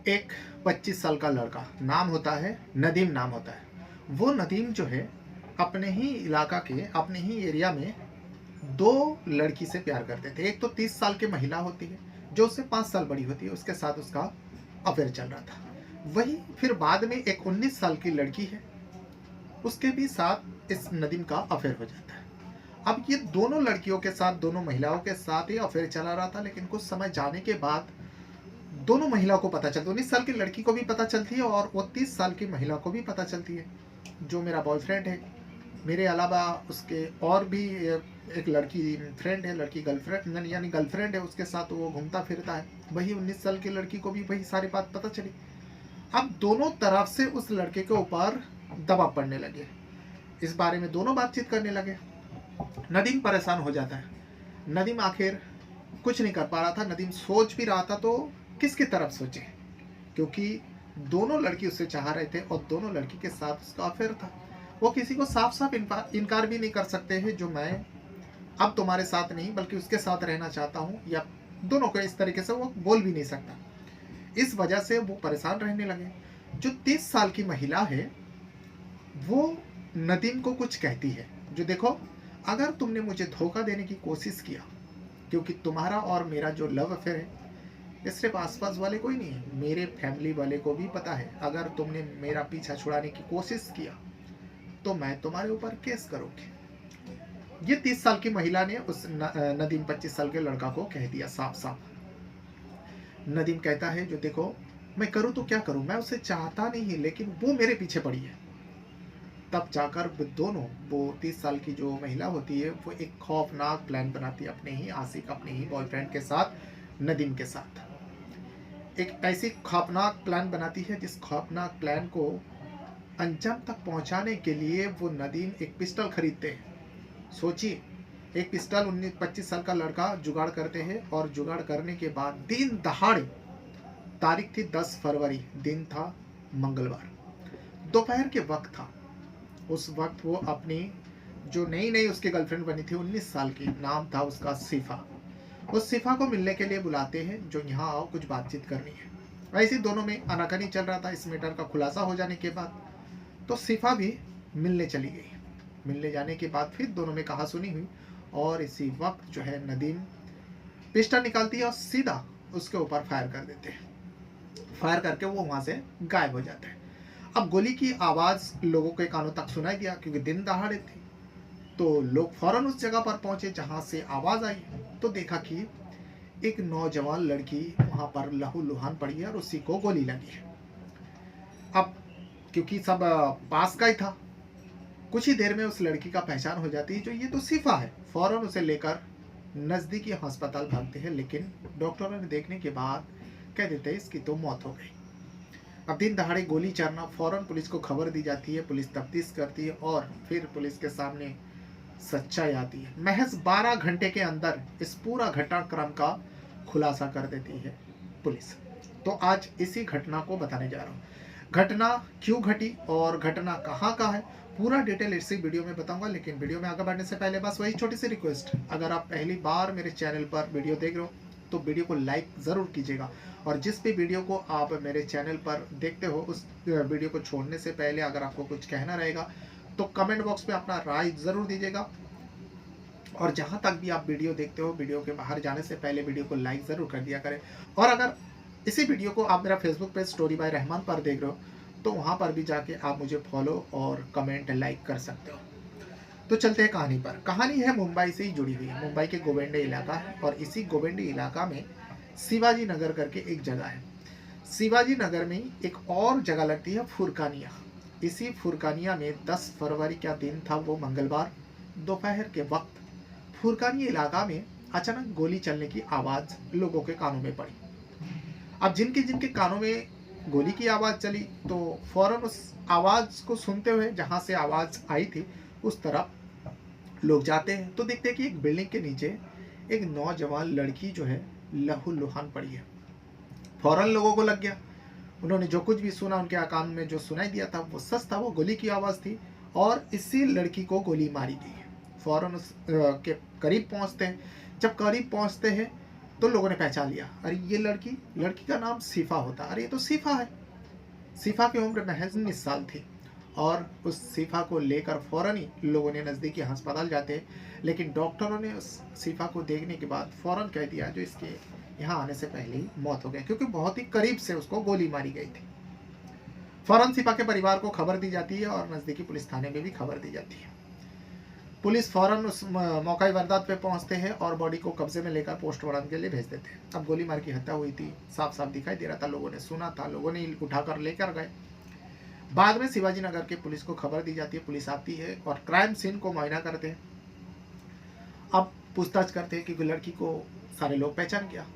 एक 25 साल का लड़का, नाम होता है नदीम, नाम होता है। वो नदीम जो है अपने ही इलाका के, अपने ही एरिया में 2 लड़की से प्यार करते थे। एक तो 30 साल की महिला होती है जो उससे 5 साल बड़ी होती है, उसके साथ उसका अफेयर चल रहा था। वही फिर बाद में एक 19 साल की लड़की है, उसके भी साथ इस नदीम का अफेयर हो जाता है। अब ये दोनों लड़कियों के साथ, दोनों महिलाओं के साथ ही अफेयर चला रहा था, लेकिन कुछ समय जाने के बाद दोनों महिला को पता चलता है। 19 साल की लड़की को भी पता चलती है और वो 30 साल की महिला को भी पता चलती है, जो मेरा बॉयफ्रेंड है। मेरे अलावा उसके और भी एक लड़की फ्रेंड है, लड़की गर्लफ्रेंड यानी गर्लफ्रेंड है, उसके साथ वो घूमता फिरता है। वही 19 साल की लड़की को भी वही सारी बात पता चली। अब दोनों तरफ से उस लड़के के ऊपर दबाव पड़ने लगे, इस बारे में दोनों बातचीत करने लगे। नदीम परेशान हो जाता है। नदीम आखिर कुछ नहीं कर पा रहा था। नदीम सोच भी रहा था तो किसकी तरफ सोचे, क्योंकि दोनों लड़की उससे चाह रहे थे और दोनों लड़की के साथ उसका अफेयर था। वो किसी को साफ साफ इनकार भी नहीं कर सकते हैं, जो मैं अब तुम्हारे साथ नहीं बल्कि उसके साथ रहना चाहता हूँ, या दोनों को इस तरीके से वो बोल भी नहीं सकता। इस वजह से वो परेशान रहने लगे। जो 30 साल की महिला है वो नदीम को कुछ कहती है, जो देखो, अगर तुमने मुझे धोखा देने की कोशिश किया, क्योंकि तुम्हारा और मेरा जो लव अफेयर है ये सिर्फ आसपास वाले को ही नहीं है, मेरे फैमिली वाले को भी पता है। अगर तुमने मेरा पीछा छुड़ाने की कोशिश किया तो मैं तुम्हारे ऊपर केस करूंगी। ये 30 साल की महिला ने उस नदीम 25 साल के लड़का को कह दिया साफ साफ। नदीम कहता है, जो देखो, मैं करूं तो क्या करूं, मैं उसे चाहता नहीं, लेकिन वो मेरे पीछे पड़ी है। तब जाकर दोनों, वो 30 साल की जो महिला होती है, वो एक खौफनाक प्लान बनाती है अपने ही आशिक, अपने ही बॉयफ्रेंड के साथ, नदीम के साथ। एक ऐसी खौफनाक प्लान बनाती है जिस खौफनाक प्लान को अंजाम तक पहुंचाने के लिए वो नदीम एक पिस्टल खरीदते हैं। सोचिए, एक पिस्टल 19-25 साल का लड़का जुगाड़ करते हैं, और जुगाड़ करने के बाद दिन दहाड़े, तारीख थी 10 फरवरी, दिन था मंगलवार, दोपहर के वक्त था। उस वक्त वो अपनी जो नई नई उसकी गर्लफ्रेंड बनी थी 19 साल की, नाम था उसका सिफा, उस सिफा को मिलने के लिए बुलाते हैं, जो यहाँ आओ, कुछ बातचीत करनी है। वैसे दोनों में आनाकानी चल रहा था। इस मैटर का खुलासा हो जाने के बाद तो सिफा भी मिलने चली गई। मिलने जाने के बाद फिर दोनों में कहा सुनी हुई, और इसी वक्त जो है नदीम पिस्टल निकालती है और सीधा उसके ऊपर फायर कर देते हैं। फायर करके वो वहां से गायब हो जाते हैं। अब गोली की आवाज लोगों के कानों तक सुनाई दिया, क्योंकि दिन दहाड़े थी, तो लोग फौरन उस जगह पर पहुंचे जहां से आवाज आई। तो देखा कि एक नौजवान लड़की वहां पर लहूलुहान पड़ी है और उसी को गोली लगी है। अब क्योंकि सब पास का ही था, कुछ ही देर में उस लड़की का पहचान हो जाती है, जो ये तो सिफा है। फौरन उसे लेकर नजदीकी अस्पताल भागते हैं, लेकिन डॉक्टरों ने देखने के बाद कह देते हैं इसकी तो मौत हो गई। अब दिन दहाड़े गोली चलना, फौरन पुलिस को खबर दी जाती है, पुलिस तफ्तीश करती है और फिर पुलिस के सामने सच्चाई आती है। महज 12 घंटे के अंदर इस पूरा घटनाक्रम का खुलासा कर देती है पुलिस। तो आज इसी घटना को बताने जा रहा हूँ। घटना क्यों घटी और घटना कहाँ का है, पूरा डिटेल इसी वीडियो में बताऊंगा। लेकिन वीडियो में आगे बढ़ने से पहले बस वही छोटी सी रिक्वेस्ट, अगर आप पहली बार मेरे चैनल पर वीडियो देख रहे हो तो वीडियो को लाइक ज़रूर कीजिएगा, और जिस भी वीडियो को आप मेरे चैनल पर देखते हो उस वीडियो को छोड़ने से पहले अगर आपको कुछ कहना रहेगा तो कमेंट बॉक्स में अपना राय ज़रूर दीजिएगा। और जहाँ तक भी आप वीडियो देखते हो, वीडियो के बाहर जाने से पहले वीडियो को लाइक ज़रूर कर दिया करें। और अगर इसी वीडियो को आप मेरा Facebook page story by Rahman पर देख रहे हो तो वहाँ पर भी जाके आप मुझे फॉलो और कमेंट लाइक कर सकते हो। तो चलते हैं कहानी पर। कहानी है मुंबई से ही जुड़ी हुई है। मुंबई के गोविंदे इलाका है, और इसी गोविंदे इलाका में शिवाजी नगर करके एक जगह है। शिवाजी नगर में एक और जगह लगती है फुरकानिया। इसी फुरकानिया में 10 फरवरी का दिन था, वो मंगलवार, दोपहर के वक्त फुरकानिया इलाका में अचानक गोली चलने की आवाज़ लोगों के कानों में पड़ी। अब जिनके जिनके कानों में गोली की आवाज़ चली तो फौरन उस आवाज़ को सुनते हुए जहाँ से आवाज़ आई थी उस तरफ लोग जाते हैं, तो देखते हैं कि एक बिल्डिंग के नीचे एक नौजवान लड़की जो है लहूलुहान पड़ी है। फौरन लोगों को लग गया, उन्होंने जो कुछ भी सुना, उनके कान में जो सुनाई दिया था वो सच था, वो गोली की आवाज़ थी, और इसी लड़की को गोली मारी गई है। फौरन उस के करीब पहुंचते हैं। जब करीब पहुंचते हैं तो लोगों ने पहचान लिया, अरे ये लड़की लड़की का नाम सिफा होता, अरे ये तो सिफा है। सिफा की उम्र महज 19 साल थी और उस सिफा को लेकर फौरन ही लोगों ने नज़दीकी अस्पताल जाते, लेकिन डॉक्टरों ने उस सिफा को देखने के बाद फौरन कह दिया जो इसके यहाँ आने से पहले ही मौत हो गई, क्योंकि बहुत ही करीब से उसको गोली मारी गई थी। फौरन सिपा के परिवार को खबर दी जाती है और नज़दीकी पुलिस थाने में भी खबर दी जाती है। पुलिस फौरन उस मौका वारदात पे पहुंचते हैं और बॉडी को कब्जे में लेकर पोस्टमार्टम के लिए भेज देते हैं। अब गोली मार की हत्या हुई थी, साफ साफ दिखाई दे रहा था, लोगों ने सुना था, लोगों ने उठाकर लेकर गए। बाद में शिवाजी नगर के पुलिस को खबर दी जाती है, पुलिस आती है और क्राइम सीन को मुआयना करते हैं। अब पूछताछ करते हैं कि लड़की को सारे लोग पहचान गया,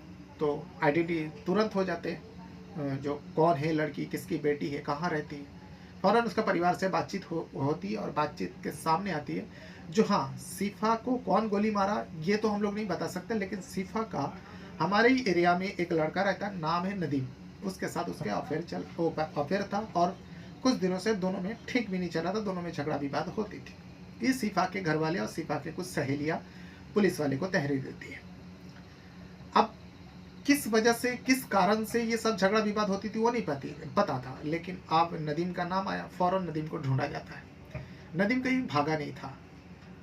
तो आइडेंटिटी तुरंत हो जाते हैं, जो कौन है लड़की, किसकी बेटी है, कहाँ रहती है। फौरन उसका परिवार से बातचीत होती है और बातचीत के सामने आती है जो हाँ, सिफा को कौन गोली मारा ये तो हम लोग नहीं बता सकते, लेकिन सिफा का हमारे ही एरिया में एक लड़का रहता है, नाम है नदीम, उसके साथ उसके अफेयर था और कुछ दिनों से दोनों में ठीक भी नहीं चला था, दोनों में झगड़ा विवाद होती थी। इस सिफा के घर वाले और सिफा के कुछ सहेलियां पुलिस वाले को तहरीर देती है। अब किस वजह से, किस कारण से ये सब झगड़ा विवाद होती थी वो नहीं पता था, लेकिन अब नदीम का नाम आया, फौरन नदीम को ढूंढा जाता है। नदीम कहीं भागा नहीं था,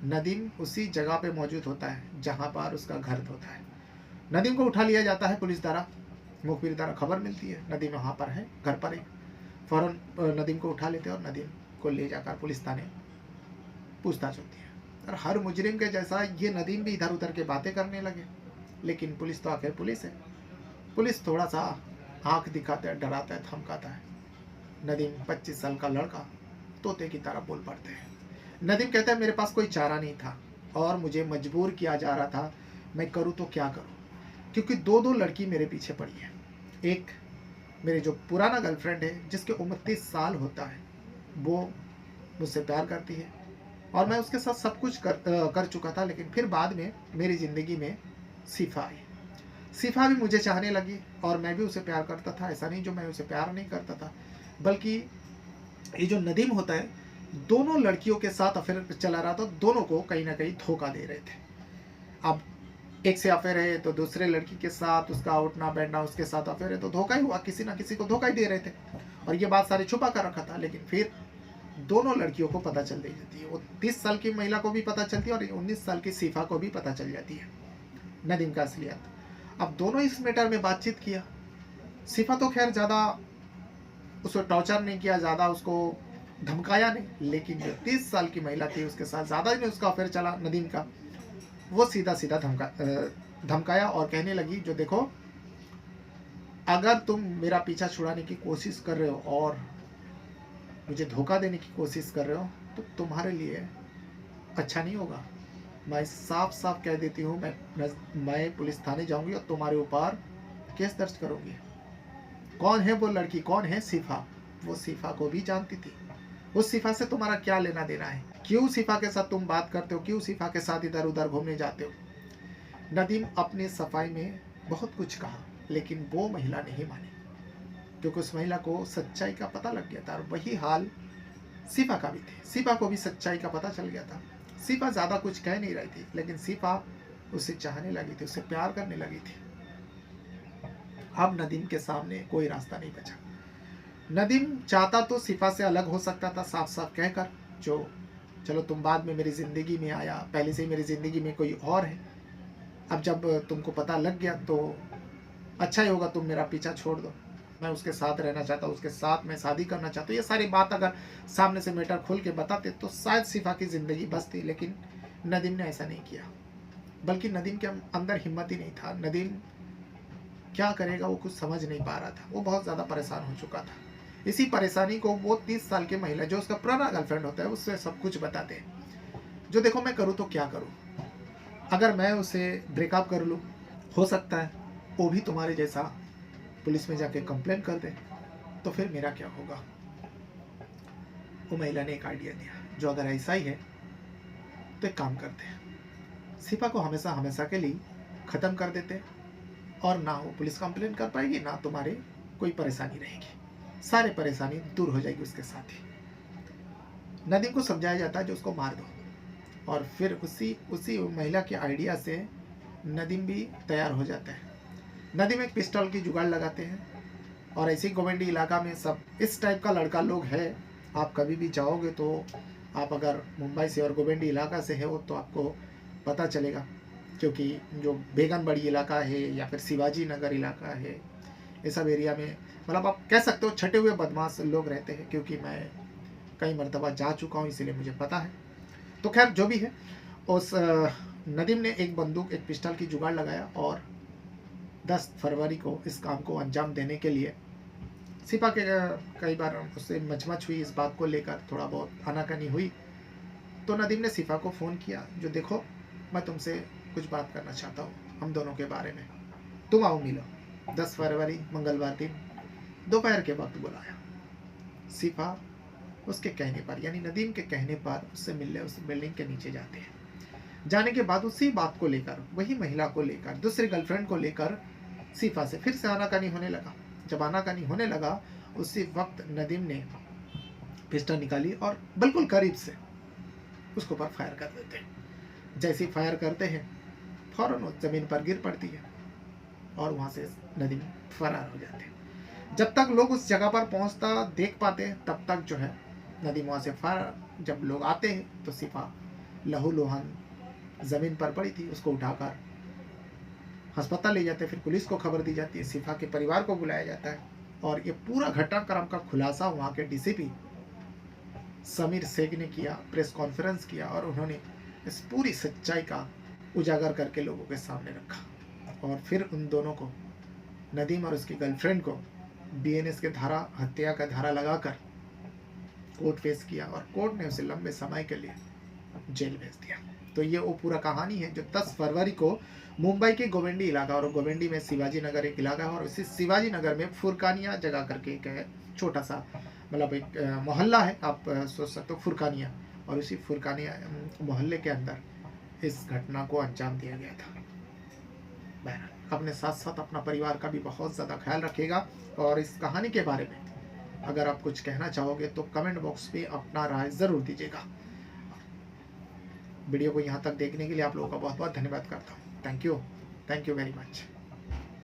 नदीम उसी जगह पे मौजूद होता है जहां पर उसका घर होता है। नदीम को उठा लिया जाता है पुलिस द्वारा, मुखबिर द्वारा खबर मिलती है नदीम वहां पर है, घर पर है। फौरन नदीम को उठा लेते हैं और नदीम को ले जाकर पुलिस थाने पूछताछ होती है। और हर मुजरिम के जैसा ये नदीम भी इधर उधर के बातें करने लगे, लेकिन पुलिस तो आखिर पुलिस है, पुलिस थोड़ा सा आंख दिखाता है, डराता है, धमकाता है। नदीम 25 साल का लड़का तोते की तरह बोल पड़ते हैं। नदीम कहता है मेरे पास कोई चारा नहीं था और मुझे मजबूर किया जा रहा था, मैं करूँ तो क्या करूँ, क्योंकि दो लड़की मेरे पीछे पड़ी है। एक मेरे जो पुराना गर्लफ्रेंड है जिसके 29 साल होता है, वो मुझसे प्यार करती है और मैं उसके साथ सब कुछ कर चुका था, लेकिन फिर बाद में मेरी ज़िंदगी में सिफा आई। सिफा भी मुझे चाहने लगी और मैं भी उसे प्यार करता था, ऐसा नहीं जो मैं उसे प्यार नहीं करता था, बल्कि ये जो नदीम होता है दोनों लड़कियों के साथ अफेयर चला रहा था, दोनों को कहीं ना कहीं धोखा दे रहे थे। अब एक से अफेयर है तो दूसरे लड़की के साथ उसका उठना बैठना, उसके साथ अफेयर है तो धोखा ही हुआ, किसी ना किसी को धोखा ही दे रहे थे और ये बात सारी छुपा कर रखा था। लेकिन फिर दोनों लड़कियों को पता चल जाती है, वो 30 साल की महिला को भी पता चलती है और 19 साल की सिफा को भी पता चल जाती है नदीम का असलियत। अब दोनों इस मैटर में बातचीत किया। सिफा तो खैर ज़्यादा उसको टॉर्चर नहीं किया, ज़्यादा उसको धमकाया नहीं, लेकिन जो 30 साल की महिला थी उसके साथ ज़्यादा ही उसका अफेयर चला नदीम का, वो सीधा सीधा धमकाया और कहने लगी जो देखो, अगर तुम मेरा पीछा छुड़ाने की कोशिश कर रहे हो और मुझे धोखा देने की कोशिश कर रहे हो तो तुम्हारे लिए अच्छा नहीं होगा। मैं साफ साफ कह देती हूँ, मैं पुलिस थाने जाऊंगी और तुम्हारे ऊपर केस दर्ज करूंगी। कौन है वो लड़की, कौन है सिफा, वो सिफा को भी जानती थी। उस सिफा से तुम्हारा क्या लेना देना है, क्यों सिफा के साथ तुम बात करते हो, क्यों सिफा के साथ इधर उधर घूमने जाते हो। नदीम अपनी सफाई में बहुत कुछ कहा, लेकिन वो महिला नहीं मानी, क्योंकि उस महिला को सच्चाई का पता लग गया था और वही हाल सिफा का भी थे। सिफा को भी सच्चाई का पता चल गया था। सिफा ज़्यादा कुछ कह नहीं रही थी, लेकिन सिफा उसे चाहने लगी थी, उसे प्यार करने लगी थी। अब नदीम के सामने कोई रास्ता नहीं बचा। नदीम चाहता तो सिफा से अलग हो सकता था, साफ साफ कहकर जो चलो तुम बाद में मेरी ज़िंदगी में आया, पहले से ही मेरी ज़िंदगी में कोई और है, अब जब तुमको पता लग गया तो अच्छा ही होगा, तुम मेरा पीछा छोड़ दो, मैं उसके साथ रहना चाहता हूँ, उसके साथ मैं शादी करना चाहता हूँ। ये सारी बात अगर सामने से मैटर खोल के बताते तो शायद सिफा की ज़िंदगी बचती, लेकिन नदीम ने ऐसा नहीं किया। बल्कि नदीम के अंदर हिम्मत ही नहीं था। नदीम क्या करेगा वो कुछ समझ नहीं पा रहा था, वो बहुत ज़्यादा परेशान हो चुका था। इसी परेशानी को वो 30 साल की महिला जो उसका पुराना गर्लफ्रेंड होता है उससे सब कुछ बताते हैं, जो देखो मैं करूँ तो क्या करूँ, अगर मैं उसे ब्रेकअप कर लूँ, हो सकता है वो भी तुम्हारे जैसा पुलिस में जाके कंप्लेन कर दे, तो फिर मेरा क्या होगा। वो महिला ने एक आइडिया दिया, जो अगर ऐसा ही है तो एक काम करते हैं, सिफा को हमेशा हमेशा के लिए ख़त्म कर देते और ना वो पुलिस कंप्लेन कर पाएगी, ना तुम्हारे कोई परेशानी रहेगी, सारी परेशानी दूर हो जाएगी उसके साथ ही। नदीम को समझाया जाता है जो उसको मार दो, और फिर उसी महिला के आइडिया से नदीम भी तैयार हो जाता है नदीम एक पिस्टल की जुगाड़ लगाते हैं और ऐसे ही गोवेंडी इलाका में सब इस टाइप का लड़का लोग है। आप कभी भी जाओगे तो आप अगर मुंबई से और गोवेंडी इलाका से है वो तो आपको पता चलेगा, क्योंकि जो बेगनबड़ी इलाका है या फिर शिवाजी नगर इलाका है, ये सब एरिया में मतलब आप कह सकते हो छटे हुए बदमाश लोग रहते हैं, क्योंकि मैं कई मरतबा जा चुका हूँ इसीलिए मुझे पता है। तो खैर जो भी है, उस नदीम ने एक बंदूक एक पिस्टल की जुगाड़ लगाया और 10 फरवरी को इस काम को अंजाम देने के लिए सिपा के कई बार उससे मचमच हुई, इस बात को लेकर थोड़ा बहुत आनाकानी हुई। तो नदीम ने सिफा को फ़ोन किया, जो देखो मैं तुमसे कुछ बात करना चाहता हूँ हम दोनों के बारे में, तुम आओ मिलो। 10 फरवरी मंगलवार दिन दोपहर के वक्त बुलाया। सिफा उसके कहने पर, यानी नदीम के कहने पर उससे मिलने उस बिल्डिंग के नीचे जाते हैं। जाने के बाद उसी बात को लेकर, वही महिला को लेकर, दूसरी गर्लफ्रेंड को लेकर सिफा से फिर से आनाकानी होने लगा। जब आनाकानी होने लगा उसी वक्त नदीम ने पिस्टल निकाली और बिल्कुल करीब से उसके ऊपर फायर कर देते हैं। जैसे ही फायर करते हैं फौरन वो जमीन पर गिर पड़ती है और वहां से नदीम फरार हो जाते हैं। जब तक लोग उस जगह पर पहुंचता देख पाते हैं तब तक जो है नदीम वहां से फरार। जब लोग आते हैं तो सिपा लहूलुहान जमीन पर पड़ी थी, उसको उठाकर अस्पताल ले जाते हैं। फिर पुलिस को खबर दी जाती है, सिफा के परिवार को बुलाया जाता है और ये पूरा घटनाक्रम का खुलासा वहाँ के डीसीपी समीर शेख ने किया, प्रेस कॉन्फ्रेंस किया और उन्होंने इस पूरी सच्चाई का उजागर करके लोगों के सामने रखा। और फिर उन दोनों को, नदीम और उसकी गर्लफ्रेंड को, बीएनएस के धारा, हत्या का धारा लगाकर कोर्ट पेश किया और कोर्ट ने उसे लंबे समय के लिए जेल भेज दिया। तो ये वो पूरा कहानी है जो 10 फरवरी को मुंबई के गोवेंडी इलाका, और गोवेंडी में शिवाजी नगर एक इलाका है और इसी शिवाजी नगर में फुरकानिया जगह करके एक छोटा सा मतलब एक मोहल्ला है, आप सोच सकते हो फुरकानिया, और उसी फुरकानिया मोहल्ले के अंदर इस घटना को अंजाम दिया गया था। बहरहाल अपने साथ साथ अपना परिवार का भी बहुत ज़्यादा ख्याल रखिएगा और इस कहानी के बारे में अगर आप कुछ कहना चाहोगे तो कमेंट बॉक्स पे अपना राय ज़रूर दीजिएगा। वीडियो को यहाँ तक देखने के लिए आप लोगों का बहुत बहुत धन्यवाद करता हूँ। Thank you very much.